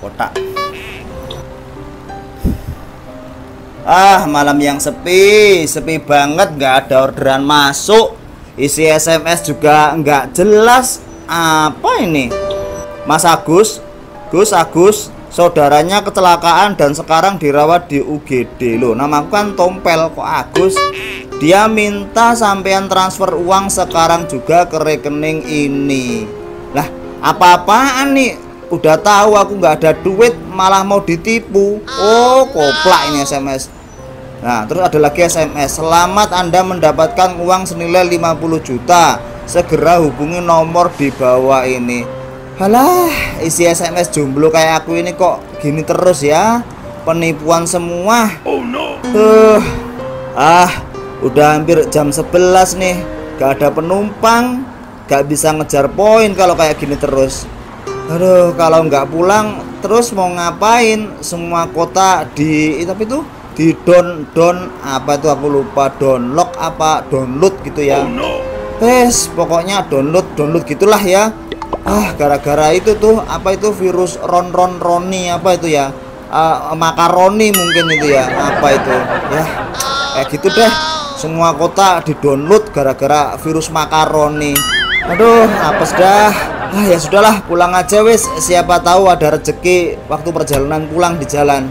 kotak. Malam yang sepi banget, nggak ada orderan masuk, isi SMS juga nggak jelas. Apa ini? Mas Agus, Agus, saudaranya kecelakaan dan sekarang dirawat di UGD. Loh, namaku kan Tompel kok Agus. Dia minta sampean transfer uang sekarang juga ke rekening ini. Lah, apa-apaan nih? Udah tahu aku nggak ada duit, malah mau ditipu. Oh, koplak ini SMS. Nah, terus ada lagi SMS. Selamat Anda mendapatkan uang senilai 50 juta. Segera hubungi nomor di bawah ini. Halah, isi SMS jomblo kayak aku ini kok gini terus ya. Penipuan semua. Oh no. Udah hampir jam 11 nih. Gak ada penumpang. Gak bisa ngejar poin kalau kayak gini terus. Aduh, kalau nggak pulang terus mau ngapain? Semua kota tapi itu di apa itu aku lupa, download apa download gitu ya. Pokoknya download gitulah ya. Gara-gara itu tuh apa itu virus roni apa itu ya, makaroni mungkin itu ya, apa itu ya, kayak gitu deh. Semua kota di download gara-gara virus makaroni. Aduh, apes dah. Ya sudahlah, pulang aja wis. Siapa tahu ada rezeki waktu perjalanan pulang di jalan.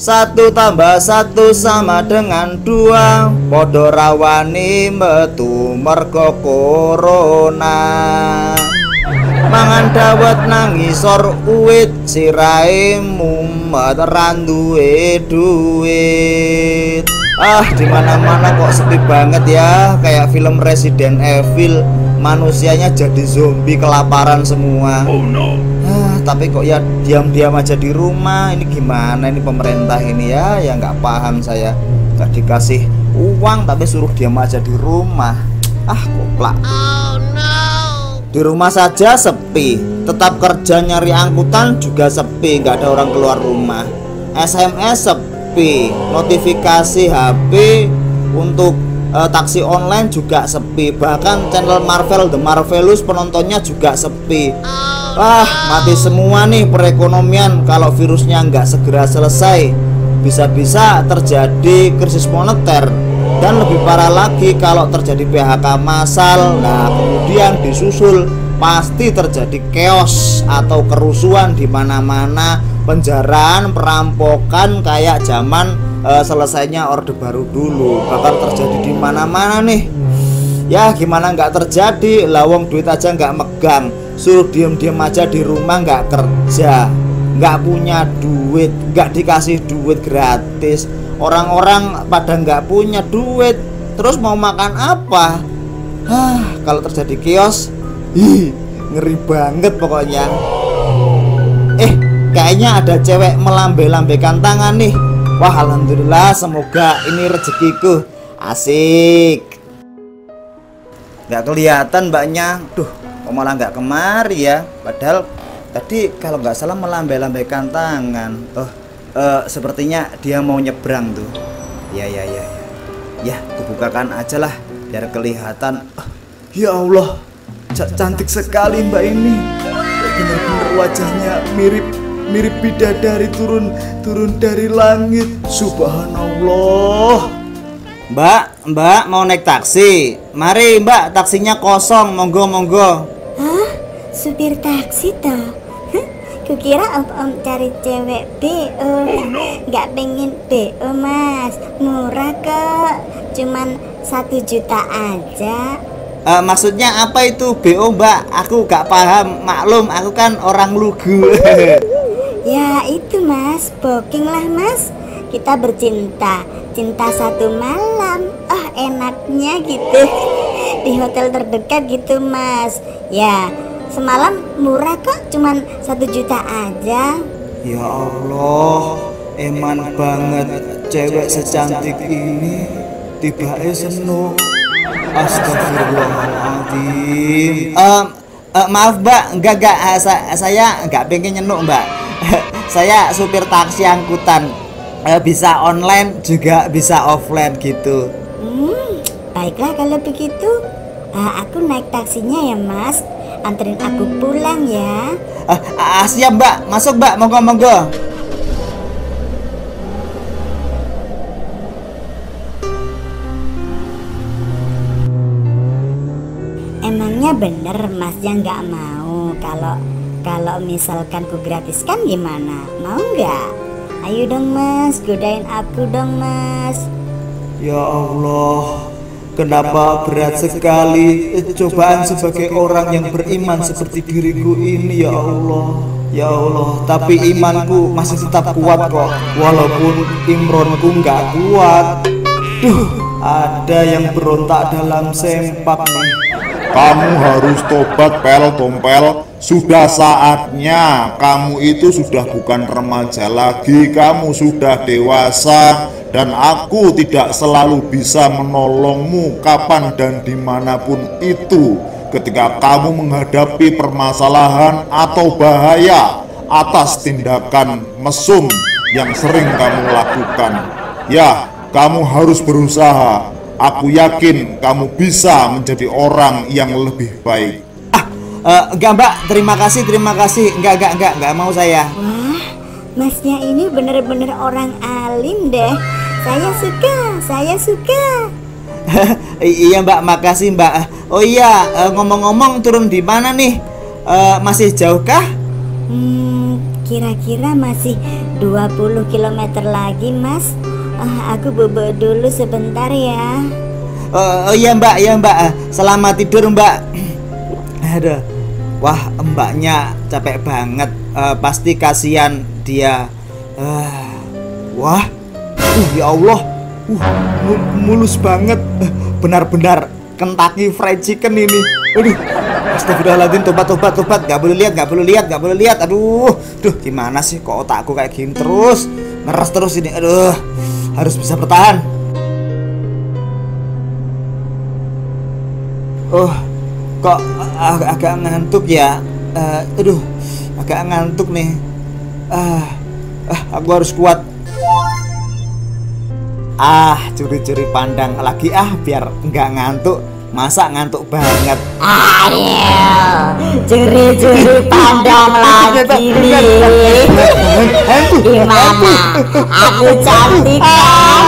Satu tambah satu sama dengan dua. Podo rawani metu mergo corona. Mangan dawet nangisor uwit, sirahe mumet randuwe duit. Dimana-mana kok sepi banget ya, kayak film Resident Evil. Manusianya jadi zombie kelaparan semua. Oh no. Tapi kok ya diam-diam aja di rumah. Ini gimana ini pemerintah ini ya? Ya nggak paham saya. Gak dikasih uang tapi suruh diam aja di rumah. Koplak. Oh no. Di rumah saja sepi, tetap kerja nyari angkutan juga sepi, nggak ada orang keluar rumah. SMS sepi, notifikasi HP untuk taksi online juga sepi. Bahkan channel Marvel The Marvelous penontonnya juga sepi. Mati semua nih perekonomian kalau virusnya nggak segera selesai. Bisa-bisa terjadi krisis moneter. Dan lebih parah lagi kalau terjadi PHK massal. Nah, kemudian disusul pasti terjadi chaos atau kerusuhan di mana-mana, penjaraan, perampokan kayak zaman selesainya Orde Baru dulu. Bakal terjadi di mana-mana nih. Ya gimana nggak terjadi, lawang duit aja nggak megang, suruh diem-diem aja di rumah, nggak kerja, nggak punya duit, nggak dikasih duit gratis. Orang-orang pada nggak punya duit, terus mau makan apa? Kalau terjadi kios, ngeri banget pokoknya. Kayaknya ada cewek melambai-lambaikan tangan nih. Wah, alhamdulillah, semoga ini rezekiku. Asik. Nggak kelihatan mbaknya. Duh, kok malah nggak kemari ya? Padahal tadi kalau nggak salah melambai-lambaikan tangan. Sepertinya dia mau nyebrang tuh. Ya, kubukakan aja lah biar kelihatan. Ya Allah, cantik sekali mbak ini. Benar-benar wajahnya mirip bidadari turun dari langit. Subhanallah. Mbak mau naik taksi? Mari mbak, taksinya kosong, monggo. Supir taksi toh? Kukira om cari cewek BO. Nggak pengen BO mas, murah kok, cuman 1 juta aja. Maksudnya apa itu BO Mbak? Aku gak paham, maklum aku kan orang lugu. Ya itu Mas, booking lah Mas. Kita bercinta, cinta satu malam. Oh enaknya gitu. Di hotel terdekat gitu Mas. Ya semalam murah kok, cuman 1 juta aja. Ya Allah, eman banget cewek secantik ini tiba-tiba senuk. Astagfirullahaladzim. Maaf Mbak, enggak, saya enggak pengen nyenuk Mbak. Saya supir taksi angkutan, bisa online juga bisa offline gitu. Baiklah kalau begitu, aku naik taksinya ya Mas. Anterin aku pulang ya. Siap Mbak, masuk Mbak, monggo. Emangnya bener Masnya nggak mau kalau misalkan ku gratiskan gimana? Mau nggak? Ayo dong Mas, godain aku dong Mas. Ya Allah, kenapa berat sekali cobaan sebagai orang yang beriman seperti diriku ini ya Allah. Ya Allah, tapi imanku masih tetap kuat kok, walaupun imronku nggak kuat. Ada yang berontak dalam sempak nih. Kamu harus tobat Tompel. Sudah saatnya. Kamu itu sudah bukan remaja lagi. Kamu sudah dewasa. Dan aku tidak selalu bisa menolongmu kapan dan dimanapun itu ketika kamu menghadapi permasalahan atau bahaya atas tindakan mesum yang sering kamu lakukan. Ya, kamu harus berusaha. Aku yakin kamu bisa menjadi orang yang lebih baik. Enggak Mbak, terima kasih. Enggak mau saya. Wah, Masnya ini bener-bener orang alim deh. Saya suka. Iya Mbak, makasih Mbak. Oh iya, ngomong-ngomong turun di mana nih? Masih jauh kah? Kira-kira masih 20 km lagi Mas. Aku bobo dulu sebentar ya. Oh iya Mbak, selamat tidur Mbak. Aduh, wah Mbaknya capek banget. Pasti kasihan dia. Wah, ya Allah, mulus banget. Benar-benar Kentucky Fried Chicken ini. Aduh, astagfirullahaladzim, tobat. Gak boleh lihat. Aduh, gimana sih kok otakku kayak gini terus, ngeres terus ini. Aduh, harus bisa bertahan. Kok agak ngantuk ya. Agak ngantuk nih. Aku harus kuat. Curi-curi pandang lagi biar nggak ngantuk. Masa ngantuk banget. Ayo, curi-curi pandang lagi nih. Gimana? Aku cantik kan?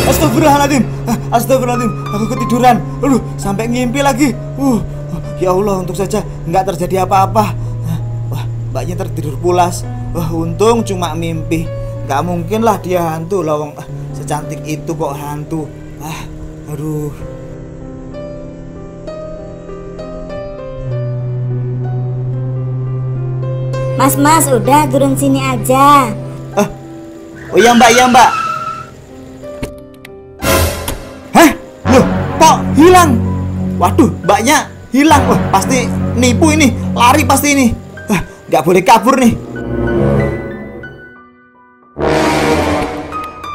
Astagfirullahaladzim, aku ketiduran. Sampai ngimpi lagi. Ya Allah, untung saja nggak terjadi apa-apa. Wah, Mbaknya tertidur pulas. Untung cuma mimpi. Nggak mungkin lah dia hantu, lawang secantik itu kok hantu. Aduh. Mas, udah turun sini aja. Oh iya Mbak. Loh, kok hilang? Waduh, Mbaknya hilang. Wah, pasti nipu ini. Lari pasti ini. Nggak boleh kabur nih.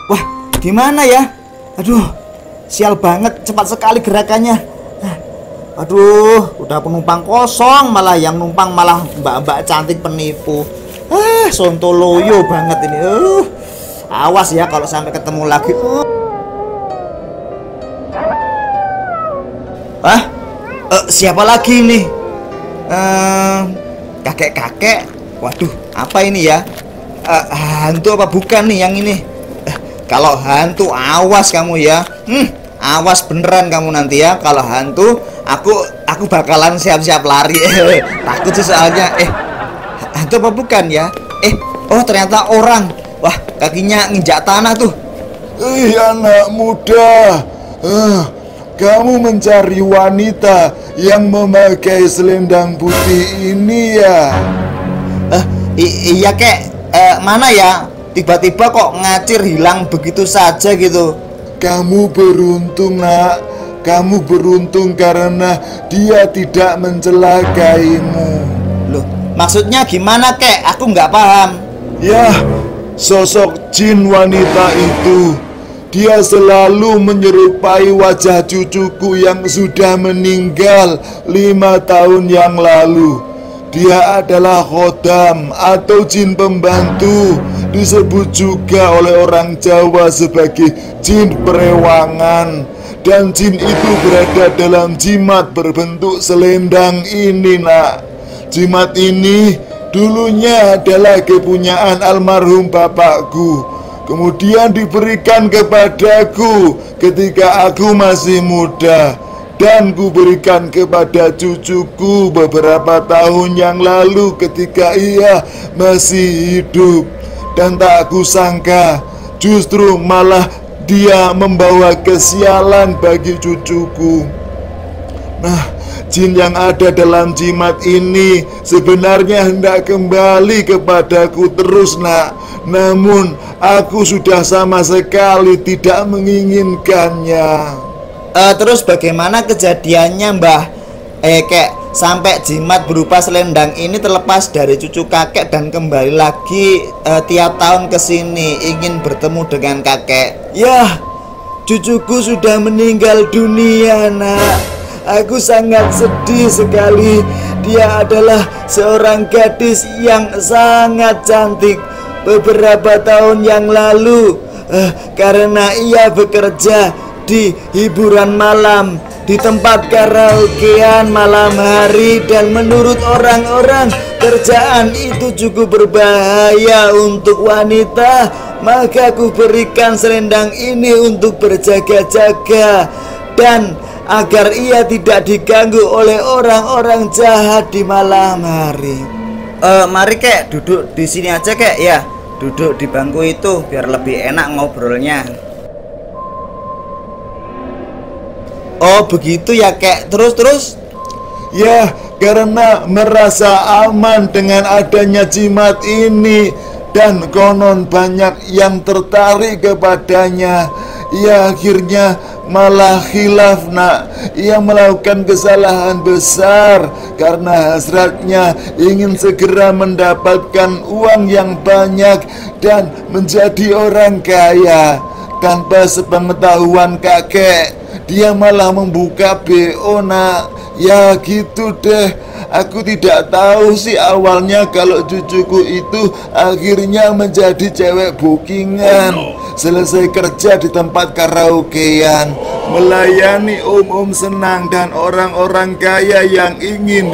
Wah, gimana ya? Aduh, sial banget, cepat sekali gerakannya. Aduh, udah penumpang kosong, malah yang numpang malah mbak-mbak cantik penipu. Sontoloyo banget ini. Awas ya kalau sampai ketemu lagi. Siapa lagi nih? Kakek-kakek. Waduh, apa ini ya? Hantu apa bukan nih yang ini? Kalau hantu awas kamu ya. Awas beneran kamu nanti ya. Kalau hantu, aku bakalan siap-siap lari. Takut sih soalnya. Hantu apa bukan ya? Oh ternyata orang. Wah, kakinya nginjak tanah tuh. Anak muda, kamu mencari wanita yang memakai selendang putih ini ya? Iya kek, mana ya? Tiba-tiba kok ngacir hilang begitu saja gitu. Kamu beruntung nak, kamu beruntung karena dia tidak mencelakaimu. Loh, maksudnya gimana kek? Aku nggak paham. Ya, sosok jin wanita itu, dia selalu menyerupai wajah cucuku yang sudah meninggal 5 tahun yang lalu. Dia adalah khodam atau jin pembantu, disebut juga oleh orang Jawa sebagai jin perewangan. Dan jin itu berada dalam jimat berbentuk selendang ini nak. Jimat ini dulunya adalah kepunyaan almarhum bapakku, kemudian diberikan kepadaku ketika aku masih muda, dan kuberikan kepada cucuku beberapa tahun yang lalu ketika ia masih hidup. Dan tak kusangka justru malah dia membawa kesialan bagi cucuku. Nah, jin yang ada dalam jimat ini sebenarnya hendak kembali kepadaku terus nak. Namun aku sudah sama sekali tidak menginginkannya. Terus bagaimana kejadiannya Mbah? Kek sampai jimat berupa selendang ini terlepas dari cucu kakek dan kembali lagi tiap tahun ke sini ingin bertemu dengan kakek. Ya, cucuku sudah meninggal dunia nak. Aku sangat sedih sekali. Dia adalah seorang gadis yang sangat cantik. Beberapa tahun yang lalu, karena ia bekerja di hiburan malam, di tempat karaokean malam hari, dan menurut orang-orang kerjaan itu cukup berbahaya untuk wanita, maka aku berikan selendang ini untuk berjaga-jaga dan agar ia tidak diganggu oleh orang-orang jahat di malam hari. Mari kek duduk di sini aja kek ya. Duduk di bangku itu biar lebih enak ngobrolnya. Oh begitu ya kek. Terus. Ya, karena merasa aman dengan adanya jimat ini, dan konon banyak yang tertarik kepadanya. Ia akhirnya malah khilaf nak. Ia melakukan kesalahan besar karena hasratnya ingin segera mendapatkan uang yang banyak dan menjadi orang kaya. Tanpa sepengetahuan kakek, dia malah membuka BO nak. Ya gitu deh. Aku tidak tahu sih awalnya kalau cucuku itu akhirnya menjadi cewek bookingan. Selesai kerja di tempat karaokean, melayani om-om senang dan orang-orang kaya yang ingin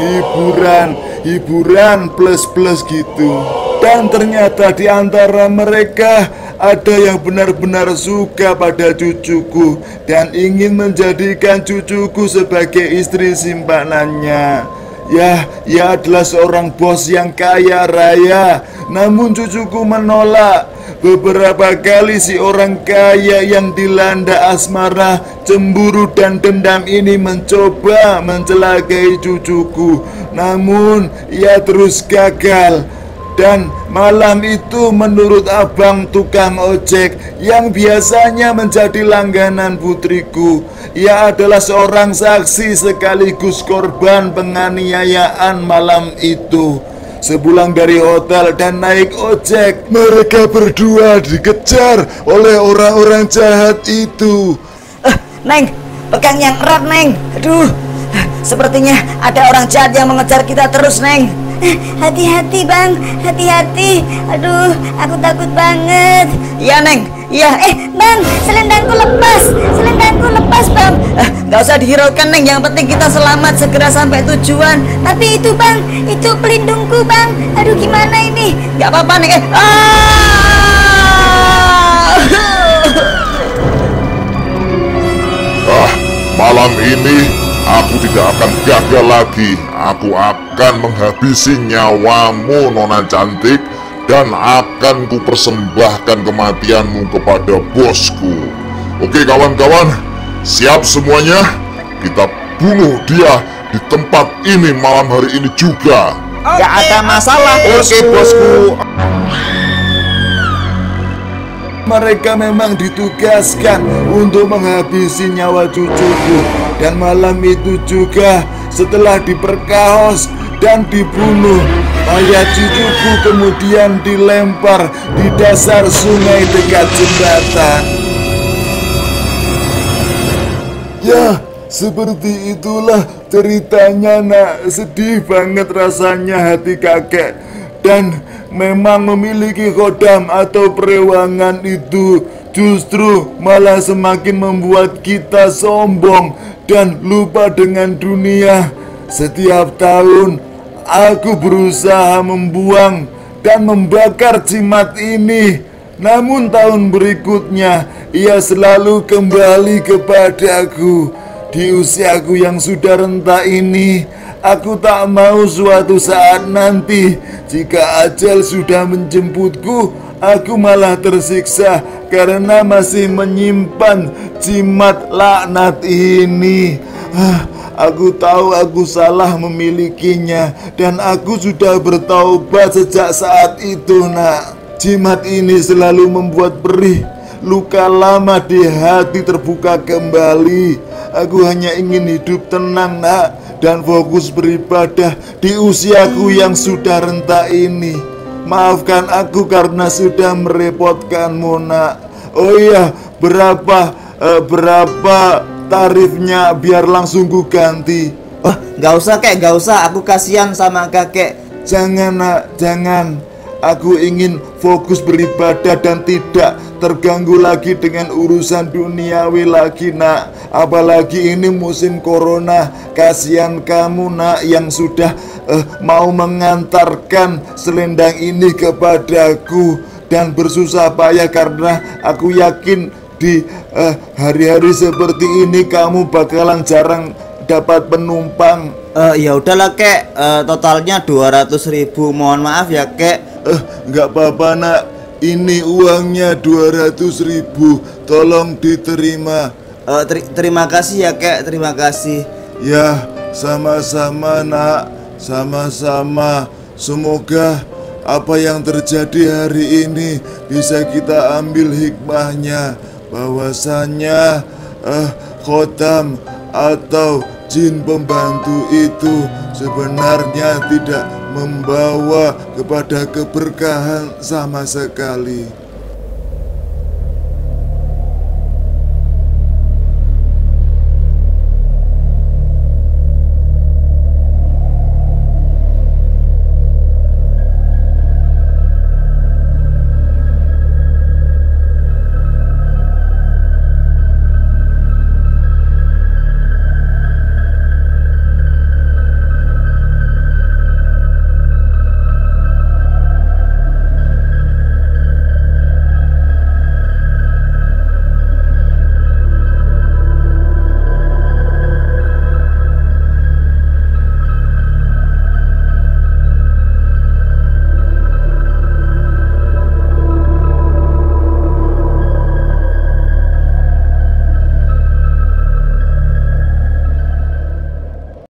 hiburan plus-plus gitu. Dan ternyata di antara mereka ada yang benar-benar suka pada cucuku dan ingin menjadikan cucuku sebagai istri simpanannya. Ya, ia adalah seorang bos yang kaya raya. Namun cucuku menolak. Beberapa kali si orang kaya yang dilanda asmara, cemburu dan dendam ini mencoba mencelakai cucuku. Namun ia terus gagal. Dan malam itu menurut abang tukang ojek yang biasanya menjadi langganan putriku, ia adalah seorang saksi sekaligus korban penganiayaan malam itu. Sepulang dari hotel dan naik ojek, mereka berdua dikejar oleh orang-orang jahat itu. Neng, pegang yang erat Neng. Aduh, sepertinya ada orang jahat yang mengejar kita terus Neng. Hati-hati bang, hati-hati. Aduh, aku takut banget. Iya Neng, iya. Bang, selendangku lepas bang. Gak usah dihiraukan Neng, yang penting kita selamat segera sampai tujuan. Tapi itu bang, itu pelindungku bang. Aduh gimana ini? Gak apa-apa Neng. Malam ini aku tidak akan gagal lagi. Aku akan menghabisi nyawamu, nona cantik, dan akan kupersembahkan kematianmu kepada bosku. Oke kawan-kawan, siap semuanya? Kita bunuh dia di tempat ini malam hari ini juga. Gak ada masalah, Oke bosku. Mereka memang ditugaskan untuk menghabisi nyawa cucuku. Dan malam itu juga setelah diperkaos dan dibunuh, mayat cucuku kemudian dilempar di dasar sungai dekat jembatan. Ya, seperti itulah ceritanya nak. Sedih banget rasanya hati kakek. Dan memang memiliki khodam atau perewangan itu justru malah semakin membuat kita sombong dan lupa dengan dunia. Setiap tahun aku berusaha membuang dan membakar jimat ini, namun tahun berikutnya ia selalu kembali kepadaku. Di usiaku yang sudah renta ini, aku tak mau suatu saat nanti jika ajal sudah menjemputku, aku malah tersiksa karena masih menyimpan jimat laknat ini. Aku tahu aku salah memilikinya dan aku sudah bertaubat sejak saat itu nak. Jimat ini selalu membuat perih, luka lama di hati terbuka kembali. Aku hanya ingin hidup tenang nak dan fokus beribadah di usiaku yang sudah renta ini. Maafkan aku karena sudah merepotkanmu nak. Oh iya, berapa tarifnya biar langsung ku ganti? Oh, gak usah kek, gak usah. Aku kasihan sama kakek. Jangan nak, jangan. Aku ingin fokus beribadah dan tidak terganggu lagi dengan urusan duniawi lagi nak. Apalagi ini musim corona. Kasihan kamu nak yang sudah mau mengantarkan selendang ini kepadaku dan bersusah payah karena aku yakin di hari-hari seperti ini kamu bakalan jarang dapat penumpang. Ya udahlah kek, totalnya 200.000. Mohon maaf ya kek. Nggak apa-apa nak. Ini uangnya 200.000. Tolong diterima. Terima kasih ya kek, terima kasih. Ya, sama-sama nak. Sama-sama. Semoga apa yang terjadi hari ini bisa kita ambil hikmahnya, bahwasanya khotam atau jin pembantu itu sebenarnya tidak membawa kepada keberkahan sama sekali.